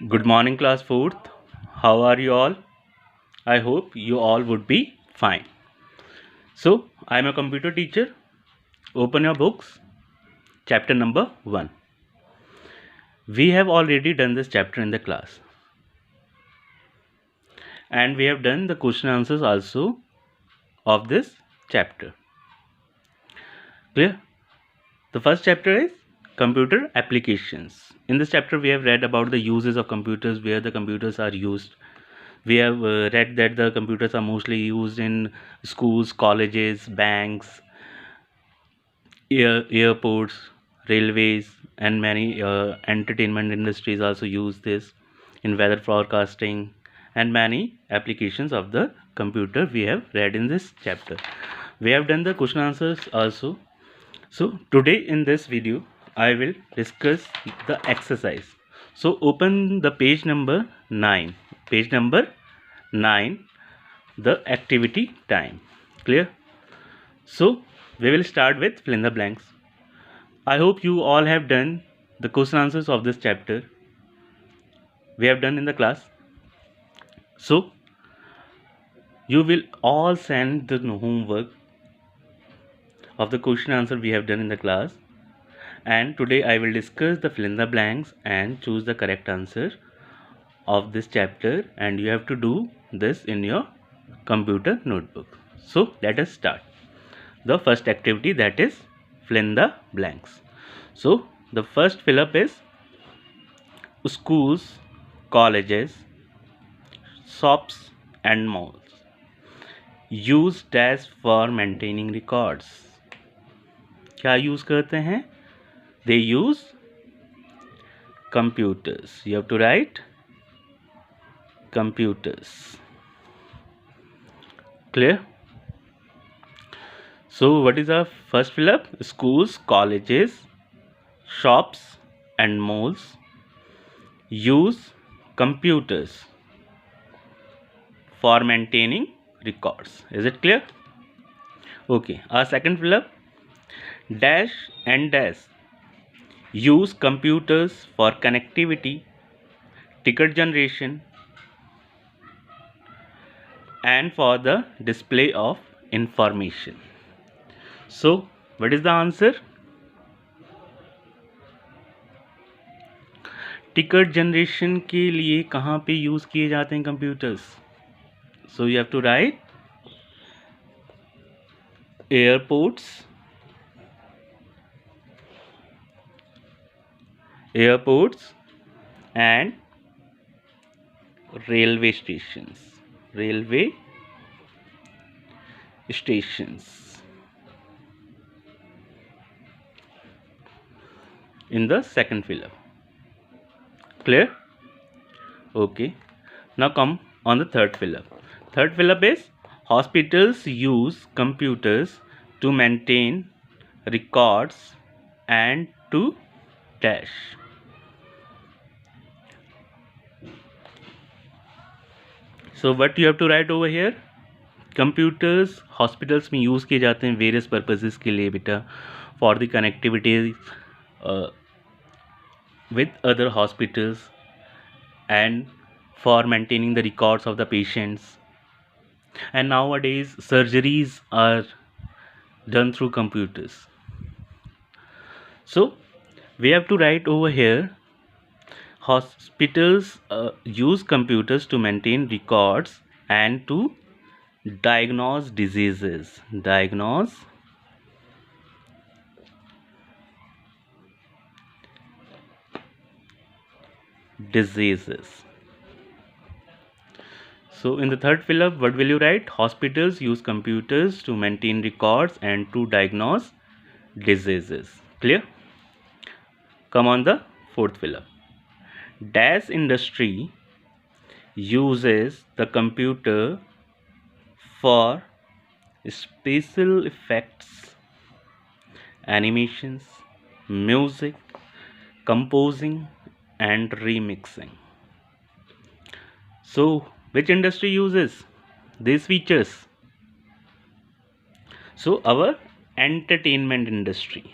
Good morning, class 4th. How are you all? I hope you all would be fine. So, I am a computer teacher. Open your books. Chapter number 1. We have already done this chapter in the class. And we have done the question answers also of this chapter. Clear? The first chapter is computer applications. In this chapter, we have read about the uses of computers, where the computers are used. We have read that the computers are mostly used in schools, colleges, banks, airports, railways, and many entertainment industries also use this in weather forecasting and many applications of the computer we have read in this chapter. We have done the question answers also. So today in this video I will discuss the exercise. So open the page number 9. Page number 9, the activity time. Clear? So we will start with fill in the blanks. I hope you all have done the question answers of this chapter. We have done in the class. So you will all send the homework of the question answer we have done in the class. And today I will discuss the fill in the blanks and choose the correct answer of this chapter, and you have to do this in your computer notebook. So let us start the first activity, that is fill in the blanks. So the first fill up is schools, colleges, shops and malls use dash for maintaining records. क्या use करते हैं? They use computers. You have to write computers. Clear? So what is our first fill up? Schools, colleges, shops and malls use computers for maintaining records. Is it clear? Okay, our second fill up, dash and dash use computers for connectivity, ticket generation and for the display of information. So what is the answer? Ticket generation के लिए कहाँ पे use किए जाते हैं computers? So you have to write airports and railway stations in the second fill up. Clear? Okay, now come on the third fill up. Third fill up is hospitals use computers to maintain records and to dash. So what you have to write over here? Computers hospitals में use किए जाते हैं various purposes के लिए बेटा, for the connectivity with other hospitals and for maintaining the records of the patients. And nowadays surgeries are done through computers. So we have to write over here, hospitals use computers to maintain records and to diagnose diseases. So in the third fill up, what will you write? Hospitals use computers to maintain records and to diagnose diseases. Clear? Come on the fourth fill up. Dash industry uses the computer for special effects, animations, music, composing and remixing. So which industry uses these features? So our entertainment industry.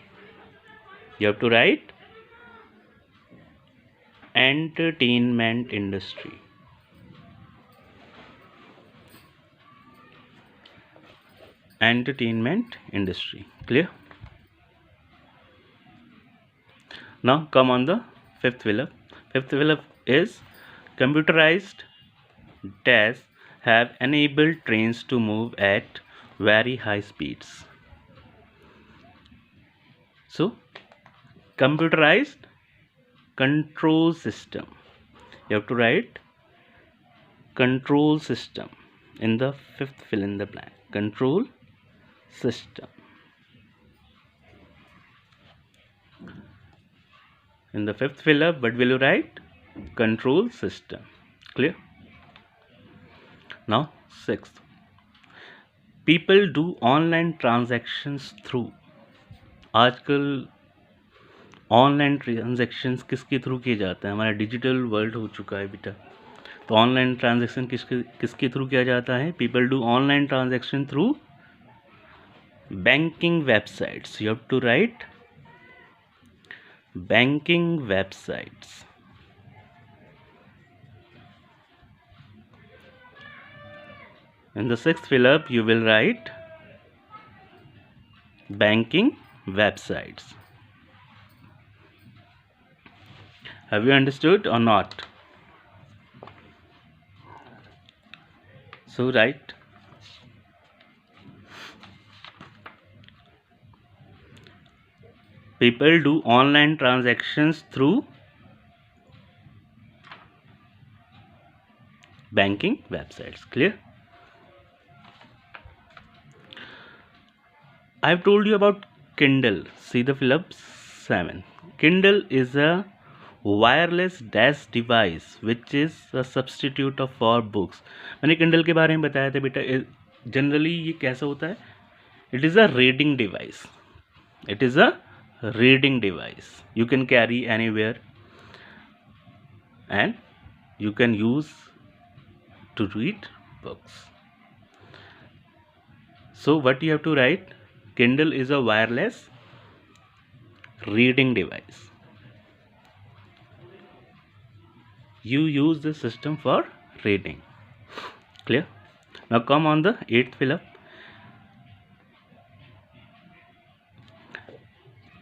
You have to write entertainment industry. Entertainment industry. Clear? Now come on the fifth pillar. Fifth pillar is computerized tasks have enabled trains to move at very high speeds. So computerized control system. You have to write control system in the fifth fill in the blank. Control system. In the fifth filler, what will you write? Control system. Clear? Now sixth. People do online transactions through. आजकल online transactions किसके through किए जाते हैं? हमारा digital world हो चुका है बेटा, तो ऑनलाइन ट्रांजेक्शन किसके थ्रू किया जाता है? People do online transaction through banking websites. You have to write banking websites. In the sixth fill up, you will write banking websites. Have you understood or not? So write people do online transactions through banking websites. Clear? I have told you about Kindle. See the fill up 7. Kindle is a wireless dash device which is a substitute of for books. मैंने Kindle के बारे में बताया था बेटा. Generally ये कैसा होता है? It is a reading device. It is a reading device. You can carry anywhere and you can use to read books. So what you have to write? Kindle is a wireless reading device. You use this system for reading. Clear? Now come on the 8th fill up.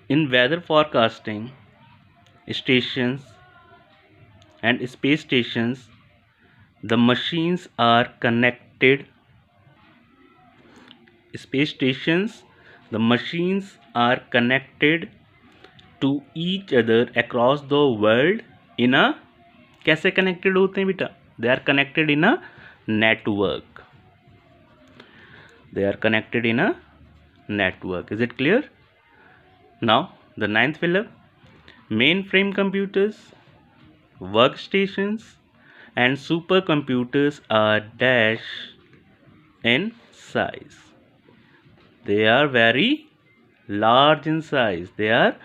In weather forecasting, stations and space stations, the machines are connected. Space stations, the machines are connected to each other across the world in a. कैसे connected होते हैं बेटा? They are connected in a network. They are connected in a network. Is it clear? Now the 9th filler. Main frame computers, work stations and super computers are dash in size. They are very large in size. They are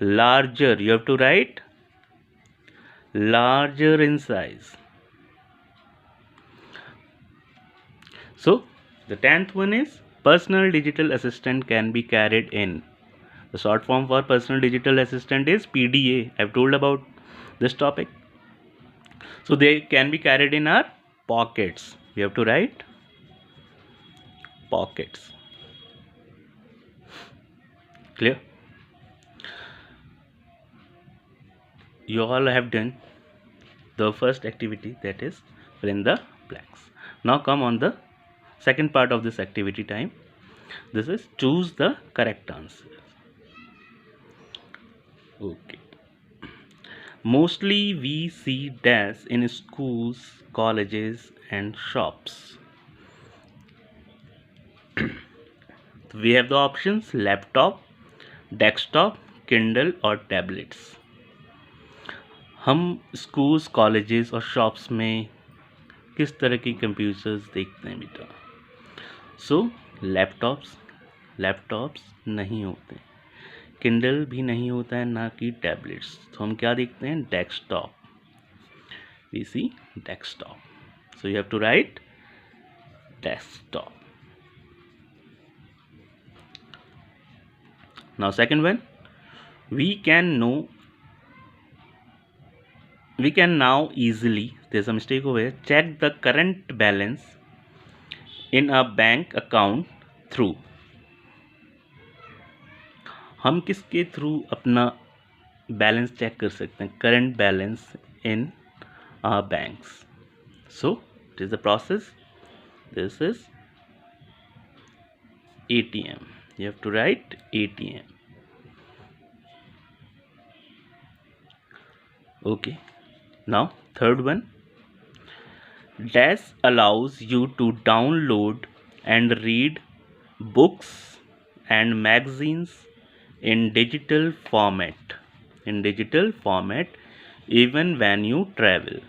larger. You have to write larger in size. So the 10th one is personal digital assistant can be carried in. The short form for personal digital assistant is PDA. I have told about this topic. So they can be carried in our pockets. We have to write pockets. Clear? You all have done the first activity, that is fill in the blanks. Now come on the second part of this activity time. This is choose the correct answer. Okay. Mostly we see dash in schools, colleges and shops. We have the options laptop, desktop, Kindle और tablets. हम schools, colleges और shops में किस तरह की computers देखते हैं बेटा? सो लैपटॉप्स नहीं होते, किंडल भी नहीं होता है, ना कि टैबलेट्स. तो हम क्या देखते हैं? Desktop. We see desktop. So you have to write desktop. Now second one, we can know we can now easily, there's a mistake over here, check the current balance in a bank account through. हम किसके through अपना balance check कर सकते हैं? Current balance in banks. So it is the process. This is ATM. You have to write ATM. Okay. Now third one. Dash allows you to download and read books and magazines in digital format. Even when you travel.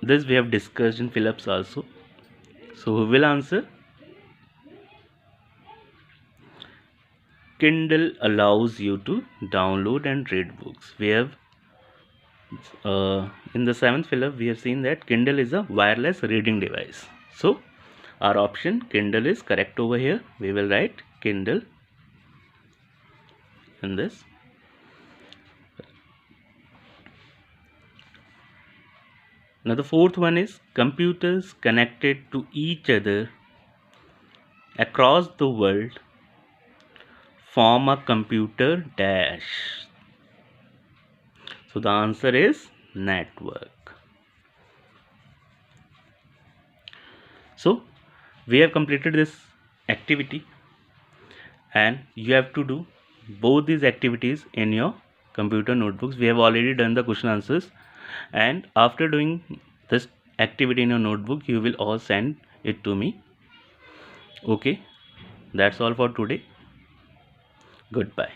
This we have discussed in Phillips also. So who will answer? Kindle allows you to download and read books. We have in the 7th Philip we have seen that Kindle is a wireless reading device. So our option Kindle is correct over here. We will write Kindle in this. Now the fourth one is computers connected to each other across the world form a computer dash. So the answer is network. So we have completed this activity and you have to do both these activities in your computer notebooks. We have already done the question answers, and after doing this activity in your notebook you will all send it to me. Okay, that's all for today. Goodbye.